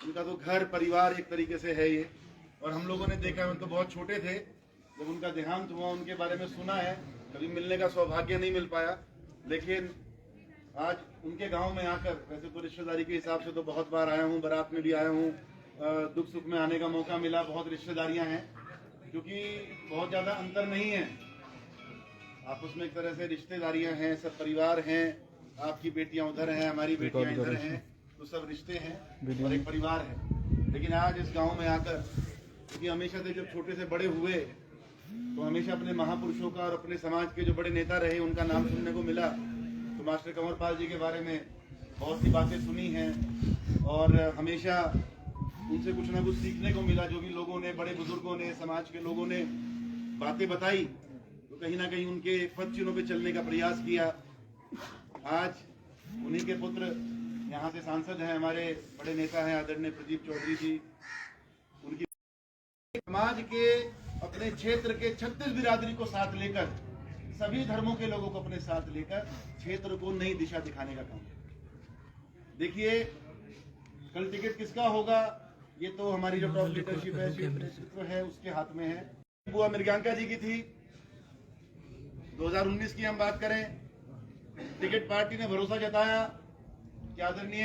उनका तो घर परिवार एक तरीके से है ये। और हम लोगों ने देखा, हम तो बहुत छोटे थे जब उनका देहांत हुआ, उनके बारे में सुना है, कभी मिलने का सौभाग्य नहीं मिल पाया। लेकिन आज उनके गांव में आकर, वैसे तो रिश्तेदारी के हिसाब से तो बहुत बार आया हूँ, बारात में भी आया हूँ, दुख सुख में आने का मौका मिला, बहुत रिश्तेदारियां हैं, क्योंकि बहुत ज़्यादा अंतर नहीं है आपस में, एक तरह से रिश्तेदारियां हैं, सब परिवार हैं। आपकी बेटियां उधर हैं, हमारी बेटियां इधर हैं, तो सब रिश्ते हैं और एक परिवार है। लेकिन आज इस गांव में आकर, क्योंकि हमेशा से जब छोटे से बड़े हुए तो हमेशा अपने महापुरुषों का और अपने समाज के जो बड़े नेता रहे उनका नाम सुनने को मिला। तो मास्टर कंवरपाल जी के बारे में बहुत सी बातें सुनी हैं और हमेशा उनसे कुछ ना कुछ सीखने को मिला। जो भी लोगों ने, बड़े बुजुर्गों ने, समाज के लोगों ने बातें बताई, तो कहीं ना कहीं उनके पद चिन्हों पे चलने का प्रयास किया। आज उन्हीं के पुत्र यहाँ से सांसद हैं, हमारे बड़े नेता हैं आदरणीय प्रदीप चौधरी जी। उनकी समाज के, अपने क्षेत्र के 36 बिरादरी को साथ लेकर, सभी धर्मों के लोगों को अपने साथ लेकर क्षेत्र को नई दिशा दिखाने का काम। देखिए, कल टिकट किसका होगा ये तो हमारी जो टॉप लीडरशिप है, नेतृत्व है, उसके हाथ में है। बुआ मृगांका जी की थी, 2019 की हम बात करें, टिकट पार्टी ने भरोसा जताया कि आदरणीय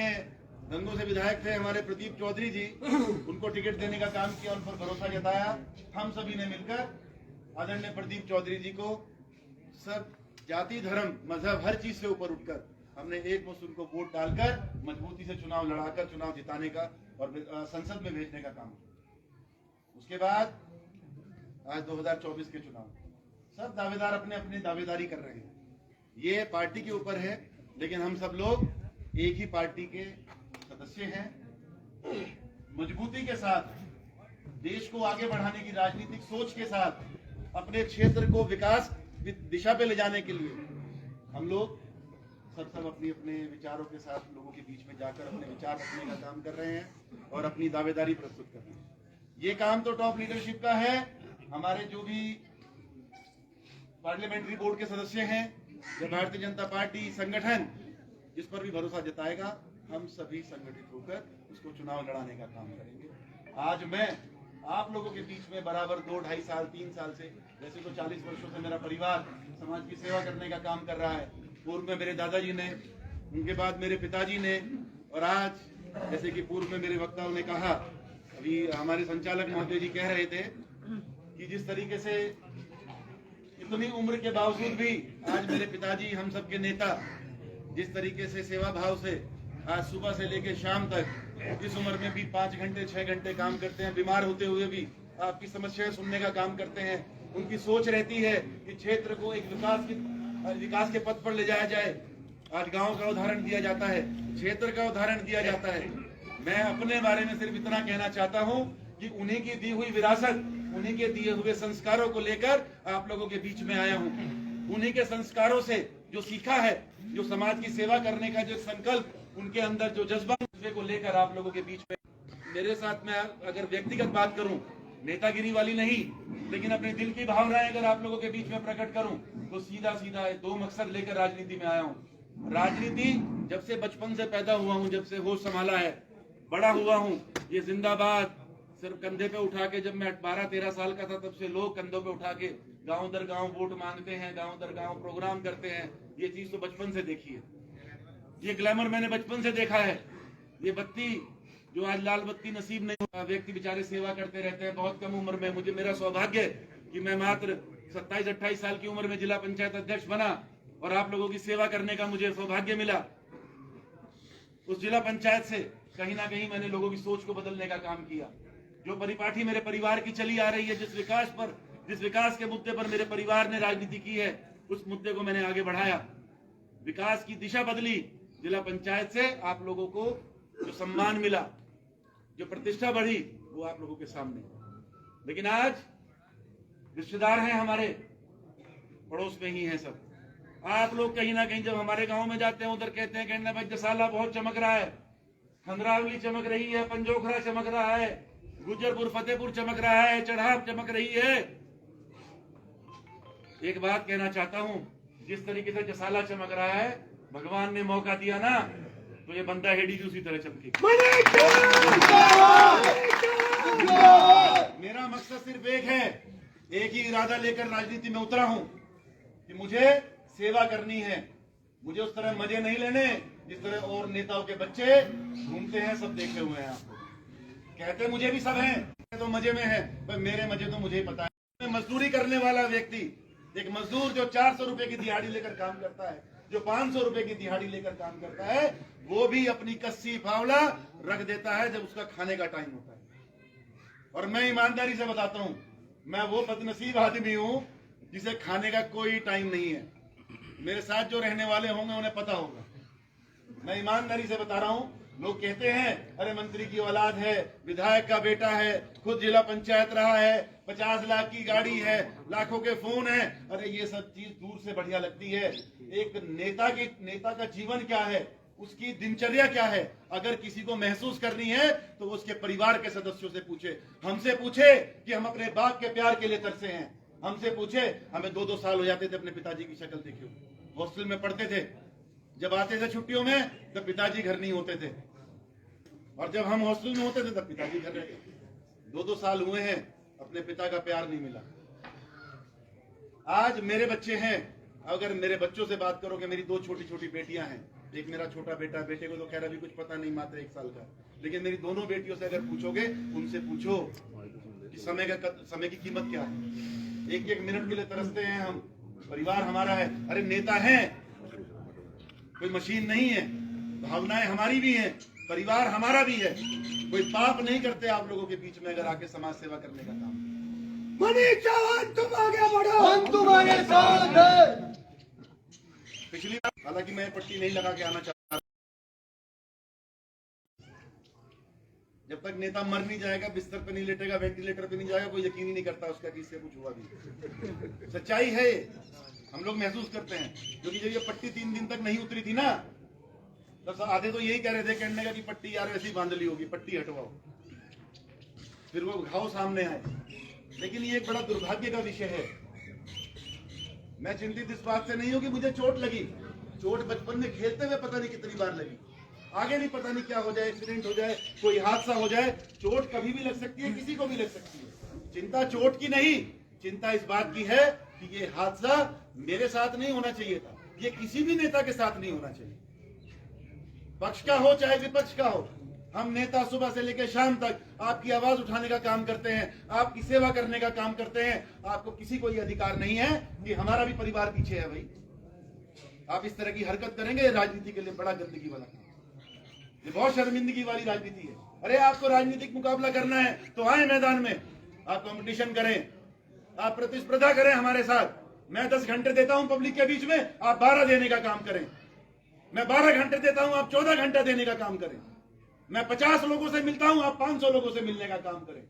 गंगों से विधायक थे हमारे प्रदीप चौधरी जी, उनको टिकट देने का काम किया, उन पर भरोसा जताया। हम सभी ने मिलकर आदरणीय प्रदीप चौधरी जी को सब जाति, धर्म, मजहब, हर चीज से ऊपर उठकर हमने एक मुश्त उनको वोट डालकर मजबूती से चुनाव लड़ाकर चुनाव जिताने का और संसद में भेजने का काम। उसके बाद आज 2024 के चुनाव, सब दावेदार अपने अपनी दावेदारी कर रहे हैं। ये पार्टी के ऊपर है, लेकिन हम सब लोग एक ही पार्टी के सदस्य हैं। मजबूती के साथ, देश को आगे बढ़ाने की राजनीतिक सोच के साथ, अपने क्षेत्र को विकास दिशा पे ले जाने के लिए हम लोग सब अपने अपने विचारों के साथ लोगों के बीच में जाकर अपने विचार रखने का काम कर रहे हैं और अपनी दावेदारी प्रस्तुत कर रहे हैं। ये काम तो टॉप लीडरशिप का है। हमारे जो भी पार्लियामेंट्री बोर्ड के सदस्य हैं, जो भारतीय जनता पार्टी संगठन जिस पर भी भरोसा जताएगा, हम सभी संगठित होकर उसको चुनाव लड़ाने का काम करेंगे। आज मैं आप लोगों के बीच में बराबर 2, 2.5 साल, 3 साल से, वैसे तो 40 वर्षों से मेरा परिवार समाज की सेवा करने का काम कर रहा है। पूर्व में मेरे दादाजी ने, उनके बाद मेरे पिताजी ने, और आज जैसे कि पूर्व में मेरे वक्ताओं ने कहा, अभी हमारे संचालक महोदय जी कह रहे थे कि जिस तरीके से इतनी उम्र के बावजूद भी आज मेरे पिताजी, हम सबके नेता, जिस तरीके से सेवा भाव से आज सुबह से लेकर शाम तक, इस उम्र में भी 5 घंटे 6 घंटे काम करते हैं, बीमार होते हुए भी आपकी समस्याएं सुनने का काम करते हैं। उनकी सोच रहती है कि क्षेत्र को एक विकास के पथ पर ले जाया जाए। आज गांव का उदाहरण दिया जाता है, क्षेत्र का उदाहरण दिया जाता है। मैं अपने बारे में सिर्फ इतना कहना चाहता हूं कि उन्हीं की दी हुई विरासत, उन्हीं के दिए हुए संस्कारों को लेकर आप लोगों के बीच में आया हूं। उन्हीं के संस्कारों से जो सीखा है, जो समाज की सेवा करने का जो संकल्प, उनके अंदर जो जज्बा को लेकर आप लोगों के बीच में, मेरे साथ में अगर व्यक्तिगत बात करूं, नेतागिरी वाली नहीं, लेकिन अपने दिल की भावनाएं अगर आप लोगों के बीच में प्रकट करूं, तो सीधा 2 मकसद लेकर राजनीति में आया हूं। राजनीति जब से बचपन से पैदा हुआ हूं, जब से होश संभाला है, बड़ा हुआ हूं, ये जिंदाबाद सिर्फ कंधे पे उठा के, जब मैं 12-13 साल का था तब से लोग कंधों पे उठा के गांव दर गांव वोट मांगते हैं, गांव दर गांव प्रोग्राम करते हैं। ये चीज तो बचपन से देखी है, ये ग्लैमर मैंने बचपन से देखा है। ये बत्ती जो आज लाल बत्ती नसीब नहीं हुआ, व्यक्ति बेचारे सेवा करते रहते हैं बहुत कम उम्र में। मुझे, मेरा सौभाग्य कि मैं मात्र 27-28 साल की उम्र में जिला पंचायत अध्यक्ष बना और आप लोगों की सेवा करने का मुझे सौभाग्य मिला। उस जिला पंचायत से कहीं ना कहीं मैंने लोगों की सोच को बदलने का काम किया। जो परिपाटी मेरे परिवार की चली आ रही है, जिस विकास के मुद्दे पर मेरे परिवार ने राजनीति की है, उस मुद्दे को मैंने आगे बढ़ाया। विकास की दिशा बदली। जिला पंचायत से आप लोगों को जो सम्मान मिला, जो प्रतिष्ठा बढ़ी, वो आप लोगों के सामने। लेकिन आज रिश्तेदार हैं हमारे, पड़ोस में ही हैं सब। आप लोग कहीं ना कहीं जब हमारे गांव में जाते हैं, उधर कहते हैं कहना भाई जसाला बहुत चमक रहा है, खंदरावली चमक रही है, पंजोखरा चमक रहा है, गुजरपुर फतेहपुर चमक रहा है, चढ़ाव चमक रही है। एक बात कहना चाहता हूं, जिस तरीके से जसाला चमक रहा है, भगवान ने मौका दिया ना, तो ये बंदा हेडी उसी तरह चमके। इरादा लेकर राजनीति में उतरा हूं कि मुझे सेवा करनी है। मुझे उस तरह मजे नहीं लेने जिस तरह और नेताओं के बच्चे घूमते हैं, सब देखे हुए हैं आप। कहते मुझे भी सब हैं तो मजे में है, पर मेरे मजे तो मुझे ही पता है। मजदूरी करने वाला व्यक्ति, एक मजदूर जो 400 रुपए की दिहाड़ी लेकर काम करता है, जो 500 रुपए की दिहाड़ी लेकर काम करता है, वो भी अपनी कस्सी फावड़ा रख देता है जब उसका खाने का टाइम होता है। और मैं ईमानदारी से बताता हूं, मैं वो बदनसीब आदमी हूं जिसे खाने का कोई टाइम नहीं है। मेरे साथ जो रहने वाले होंगे उन्हें पता होगा। मैं ईमानदारी से बता रहा हूं। लोग कहते हैं अरे मंत्री की औलाद है, विधायक का बेटा है, खुद जिला पंचायत रहा है, 50 लाख की गाड़ी है, लाखों के फोन है। अरे ये सब चीज दूर से बढ़िया लगती है। एक नेता का जीवन क्या है, उसकी दिनचर्या क्या है, अगर किसी को महसूस करनी है तो वो उसके परिवार के सदस्यों से पूछे। हमसे पूछे कि हम अपने बाप के प्यार के लिए तरसे हैं। हमसे पूछे, हमें 2-2 साल हो जाते थे अपने पिताजी की शक्ल देखे हुए। हॉस्टल में पढ़ते थे, जब आते थे छुट्टियों में तब पिताजी घर नहीं होते थे, और जब हम हॉस्टल में होते थे तब पिताजी घर रहते थे। 2-2 साल हुए हैं, अपने पिता का प्यार नहीं मिला। आज मेरे बच्चे हैं, अगर मेरे बच्चों से बात करो कि मेरी 2 छोटी छोटी बेटियां हैं, एक मेरा छोटा बेटा, बेटे को तो खैर अभी कुछ पता नहीं, मात्र 1 साल का, लेकिन मेरी दोनों बेटियों से अगर पूछोगे, उनसे पूछो कि समय की कीमत क्या है। एक एक मिनट के लिए तरसते हैं हम, परिवार हमारा है। अरे नेता है, कोई मशीन नहीं है, भावनाएं हमारी भी हैं, परिवार हमारा भी है। कोई पाप नहीं करते आप लोगों के बीच में अगर आके समाज सेवा करने का काम। मनीष चौहान तुम आगे बढ़ो, हम तुम्हारे साथ हैं। पिछली बार हालांकि मैं पट्टी नहीं लगा के आना चाहता, जब तक नेता मर नहीं जाएगा, बिस्तर पे नहीं लेटेगा, वेंटिलेटर पे नहीं जाएगा, कोई यकीन ही नहीं करता उसका कि इससे कुछ हुआ भी। सच्चाई है, हम लोग महसूस करते हैं। क्योंकि जब ये पट्टी 3 दिन तक नहीं उतरी थी ना, तब आधे तो यही कह रहे थे, कहने का कि पट्टी यार वैसी बांध ली होगी, पट्टी हटवाओ। फिर वो घाव सामने आए। लेकिन ये एक बड़ा दुर्भाग्य का विषय है। मैं चिंतित इस बात से नहीं हूं कि मुझे चोट लगी। चोट बचपन में खेलते हुए पता नहीं कितनी बार लगी, आगे भी पता नहीं क्या हो जाए, एक्सीडेंट हो जाए, कोई हादसा हो जाए। चोट कभी भी लग सकती है, किसी को भी लग सकती है। चिंता चोट की नहीं, चिंता इस बात की है कि ये हादसा मेरे साथ नहीं होना चाहिए था, ये किसी भी नेता के साथ नहीं होना चाहिए, पक्ष का हो चाहे विपक्ष का हो। हम नेता सुबह से लेकर शाम तक आपकी आवाज उठाने का काम करते हैं, आपकी सेवा करने का काम करते हैं। आपको किसी को ये अधिकार नहीं है कि हमारा भी परिवार पीछे है। भाई आप इस तरह की हरकत करेंगे, राजनीति के लिए बड़ा गंदगी वाला काम, ये बहुत शर्मिंदगी वाली राजनीति है। अरे आपको राजनीतिक मुकाबला करना है तो आए मैदान में, आप कंपटीशन करें, आप प्रतिस्पर्धा करें हमारे साथ। मैं 10 घंटे देता हूं पब्लिक के बीच में, आप 12 देने का काम करें। मैं 12 घंटे देता हूं, आप 14 घंटे देने का काम करें। मैं 50 लोगों से मिलता हूं, आप 500 लोगों से मिलने का काम करें।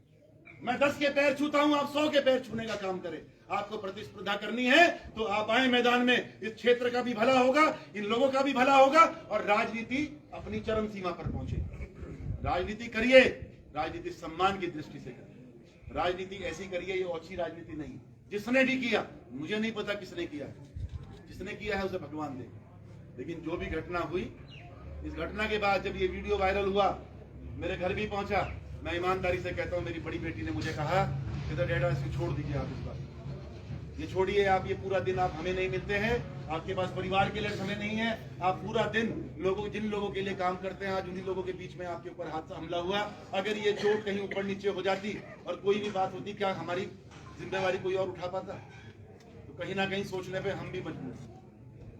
मैं 10 के पैर छूता हूं, आप 100 के पैर छूने का काम करें। आपको प्रतिस्पर्धा करनी है तो आप आए मैदान में। इस क्षेत्र का भी भला होगा, इन लोगों का भी भला होगा, और राजनीति अपनी चरम सीमा पर पहुंचे। राजनीति करिए, राजनीति सम्मान की दृष्टि से करिए। राजनीति ऐसी करिए, ये अच्छी राजनीति नहीं। जिसने भी किया, मुझे नहीं पता किसने किया, जिसने किया है उसे भगवान दे। लेकिन जो भी घटना हुई, इस घटना के बाद जब ये वीडियो वायरल हुआ, मेरे घर भी पहुंचा। मैं ईमानदारी से कहता हूं, मेरी बड़ी बेटी ने मुझे कहा कि डैडा इसको छोड़ दीजिए, आप इस बार ये छोड़िए, आप ये पूरा दिन आप हमें नहीं मिलते हैं, आपके पास परिवार के लिए समय नहीं है, आप पूरा दिन जिन लोगों के लिए काम करते हैं, आज उन्हीं लोगों के बीच में आपके ऊपर हादसा हमला हुआ। अगर ये चोट कहीं ऊपर नीचे हो जाती और कोई भी बात होती, क्या हमारी जिम्मेवारी कोई और उठा पाता? तो कहीं ना कहीं सोचने पे हम भी मजबूर।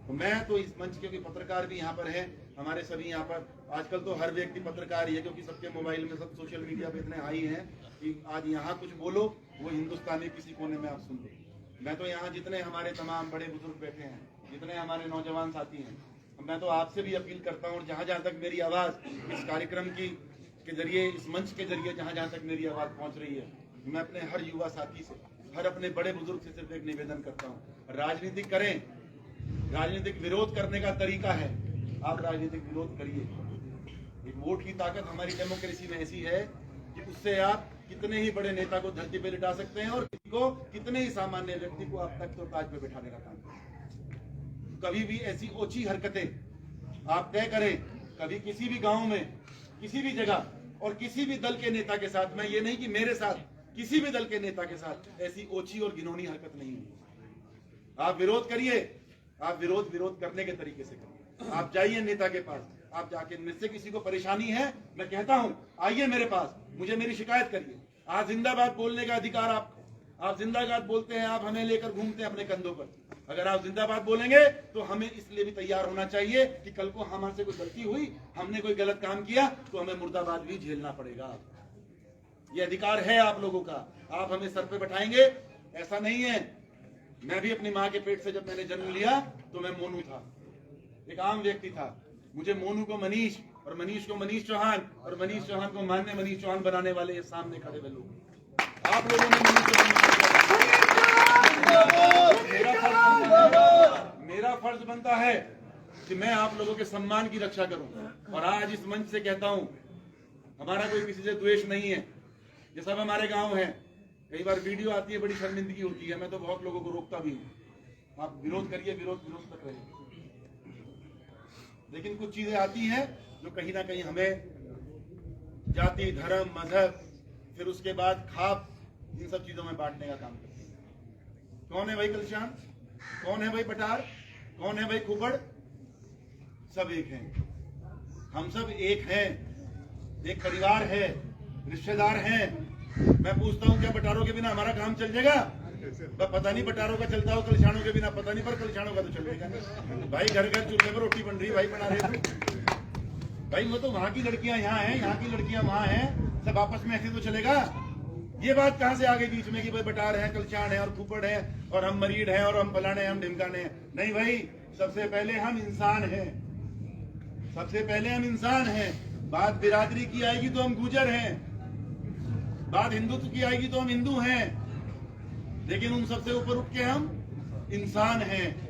तो मैं तो इस मंच के पत्रकार भी यहाँ पर हैं, हमारे सभी यहाँ पर, आजकल तो हर व्यक्ति पत्रकार ही है, क्योंकि सबके मोबाइल में, सब सोशल मीडिया पे इतने हाई हैं कि आज यहाँ कुछ बोलो, वो हिंदुस्तान में किसी कोने में आप सुनते। मैं तो यहाँ जितने हमारे तमाम बड़े बुजुर्ग बैठे हैं, जितने हमारे नौजवान साथी हैं, मैं तो आपसे भी अपील करता हूँ, और जहाँ जहाँ तक मेरी आवाज इस कार्यक्रम के जरिए, इस मंच के जरिए जहाँ जहाँ तक मेरी आवाज पहुँच रही है, मैं अपने हर युवा साथी से, हर अपने बड़े बुजुर्ग से सिर्फ एक निवेदन करता हूँ, राजनीति करें। राजनीतिक विरोध करने का तरीका है, आप राजनीतिक विरोध करिए। एक वोट की ताकत हमारी डेमोक्रेसी में ऐसी है कि उससे आप कितने ही बड़े नेता को धरती पे लिटा सकते हैं, और किसी को, कितने ही सामान्य व्यक्ति को आप तख्त और ताज पे बिठाने का काम करें। कभी भी ऐसी ओछी हरकतें आप तय करें, कभी किसी भी गांव में, किसी भी जगह और किसी भी दल के नेता के साथ, मैं ये नहीं कि मेरे साथ, किसी भी दल के नेता के साथ ऐसी ओछी और घिनौनी हरकत नहीं हुई। आप विरोध करिए, आप विरोध करने के तरीके से करिए। आप जाइए नेता के पास, आप जाके मुझसे किसी को परेशानी है, मैं कहता हूं आइए मेरे पास, मुझे मेरी शिकायत करिए। आज जिंदाबाद बोलने का अधिकार आपको, आप जिंदाबाद बोलते हैं, आप हमें लेकर घूमते हैं अपने कंधों पर। अगर आप जिंदाबाद बोलेंगे तो हमें इसलिए भी तैयार होना चाहिए कि कल को हमारे कोई गलती हुई, हमने कोई गलत काम किया तो हमें मुर्दाबाद भी झेलना पड़ेगा। ये अधिकार है आप लोगों का। आप हमें सर पे बैठाएंगे ऐसा नहीं है। मैं भी अपनी माँ के पेट से जब मैंने जन्म लिया तो मैं मोनू था, एक आम व्यक्ति था। मुझे मोनू को मनीष और मनीष को मनीष चौहान और मनीष चौहान को मानने मनीष चौहान बनाने वाले ये सामने खड़े हुए लोग आप लोगों ने मेरा फर्ज बनता है कि मैं आप लोगों के सम्मान की रक्षा करूं। और आज इस मंच से कहता हूं, हमारा कोई किसी से द्वेष नहीं है, ये सब हमारे गांव है। कई बार वीडियो आती है, बड़ी शर्मिंदगी होती है, मैं तो बहुत लोगों को रोकता भी हूं। आप विरोध करिए, विरोध तक रहिए, लेकिन कुछ चीजें आती हैं जो कहीं ना कहीं हमें जाति, धर्म, मजहब, फिर उसके बाद खाप, इन सब चीजों में बांटने का काम करते हैं। कौन है भाई कलशान, कौन है भाई पटार, कौन है भाई कुबड़? सब एक हैं, हम सब एक हैं, एक परिवार है, रिश्तेदार हैं। मैं पूछता हूं क्या पटारों के बिना हमारा काम चल जाएगा? पता नहीं पटारों का चलता हो, कलशानों के बिना पता नहीं, पर कलशानों का तो चलेगा नहीं। भाई घर घर चूल्हे पर रोटी बन रही, भाई बना रहे भाई, वो तो वहां की लड़कियां यहाँ हैं, यहाँ की लड़कियां वहां हैं, सब आपस में ऐसे तो चलेगा। ये बात कहां से आ गई बीच में कि भाई बटार है, कलशान है और कुपड़ है और हम मरीड हैं और हम फलाने हैं, हम ढिमकाने हैं? नहीं भाई, सबसे पहले हम इंसान हैं, सबसे पहले हम इंसान हैं। बात बिरादरी की आएगी तो हम गुजर हैं, बात हिंदुत्व की आएगी तो हम हिंदू हैं, लेकिन उन सबसे ऊपर उठ के हम इंसान हैं।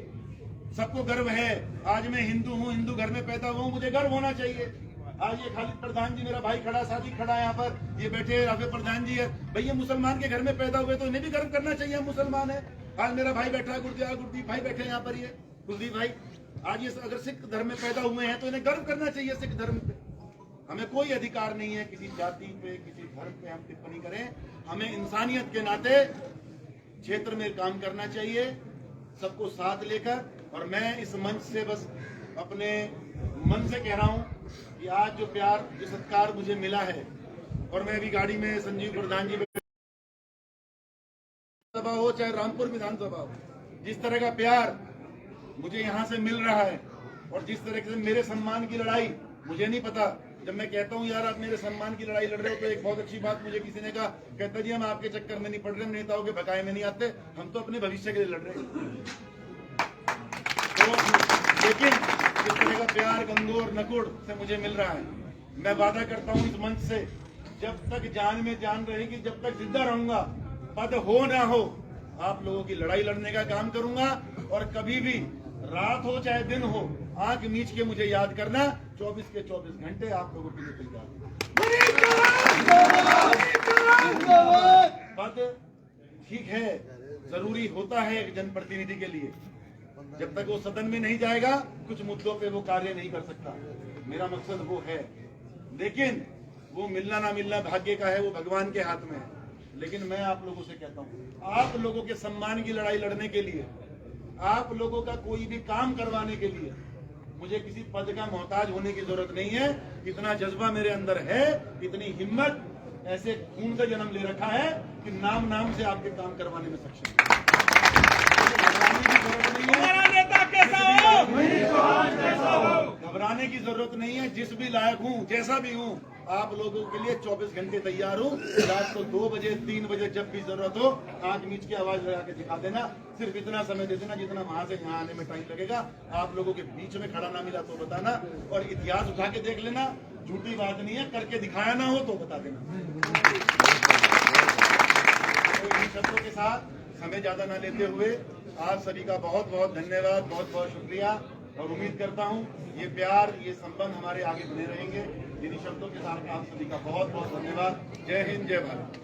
सबको गर्व है, आज मैं हिंदू हूँ, हिंदू घर में पैदा हुआ हूँ, मुझे गर्व होना चाहिए। आज ये खालिद प्रधान जी मेरा भाई खड़ा, साथी खड़ा है यहाँ पर, ये बैठे राफे प्रधान जी है, भैया मुसलमान के घर में पैदा हुए तो इन्हें भी गर्व करना चाहिए, हम मुसलमान है। आज मेरा भाई बैठा है गुरदीप भाई बैठे यहाँ पर, ये कुलदीप भाई, आज ये अगर सिख धर्म में पैदा हुए हैं तो इन्हें गर्व करना चाहिए सिख धर्म पे। हमें कोई अधिकार नहीं है किसी जाति पे, किसी धर्म पे हम टिप्पणी करें। हमें इंसानियत के नाते क्षेत्र में काम करना चाहिए, सबको साथ लेकर। और मैं इस मंच से बस अपने मन से कह रहा हूं कि आज जो प्यार, जो सत्कार मुझे मिला है, और मैं अभी गाड़ी में संजीव प्रधान जी सभा हो चाहे रामपुर विधानसभा हो, जिस तरह का प्यार मुझे यहाँ से मिल रहा है और जिस तरह से मेरे सम्मान की लड़ाई, मुझे नहीं पता, जब मैं कहता हूँ यार आप मेरे सम्मान की लड़ाई लड़ रहे हो तो एक बहुत अच्छी बात मुझे किसी ने कहा, कहता जी हम आपके चक्कर में नहीं पड़ रहे, हम नेताओं के भगाए में नहीं आते, हम तो अपने भविष्य के लिए लड़ रहे हैं। तो लेकिन जिस तरह का प्यार गंगोर नकुड़ से मुझे मिल रहा है, मैं वादा करता हूँ इस मंच से, जब तक जान में जान रहेगी, जब तक जिंदा रहूंगा, पद हो ना हो, आप लोगों की लड़ाई लड़ने का काम करूंगा। और कभी भी रात हो चाहे दिन हो, आंख मीच के मुझे याद करना, 24 के 24 घंटे आप लोगों के लिए तैयार। पद ठीक है, जरूरी होता है एक जनप्रतिनिधि के लिए, जब तक वो सदन में नहीं जाएगा कुछ मुद्दों पे वो कार्य नहीं कर सकता, मेरा मकसद वो है। लेकिन वो मिलना ना मिलना भाग्य का है, वो भगवान के हाथ में है। लेकिन मैं आप लोगों से कहता हूँ, आप लोगों के सम्मान की लड़ाई लड़ने के लिए, आप लोगों का कोई भी काम करवाने के लिए मुझे किसी पद का मोहताज होने की जरूरत नहीं है। इतना जज्बा मेरे अंदर है, इतनी हिम्मत, ऐसे खून का जन्म ले रखा है कि नाम नाम से आपके काम करवाने में सक्षम है। हमारा नेता कैसा हो, घबराने की जरूरत नहीं है। जिस भी लायक हूँ, जैसा भी हूँ, आप लोगों के लिए 24 घंटे तैयार हूँ। रात को 2 बजे 3 बजे जब भी जरूरत हो, आंख मीच के आवाज लगा के दिखा देना। सिर्फ इतना समय दे देना जितना वहां से यहाँ आने में टाइम लगेगा। आप लोगों के बीच में खड़ा ना मिला तो बताना, और इतिहास उठा के देख लेना, झूठी बात नहीं है, करके दिखाया ना हो तो बता देना। तो इन शब्दों के साथ समय ज्यादा ना लेते हुए आप सभी का बहुत बहुत धन्यवाद, बहुत बहुत शुक्रिया। और उम्मीद करता हूँ ये प्यार, ये संबंध हमारे आगे बने रहेंगे। इन्हीं शब्दों के साथ आप सभी का बहुत बहुत धन्यवाद। जय हिंद, जय भारत।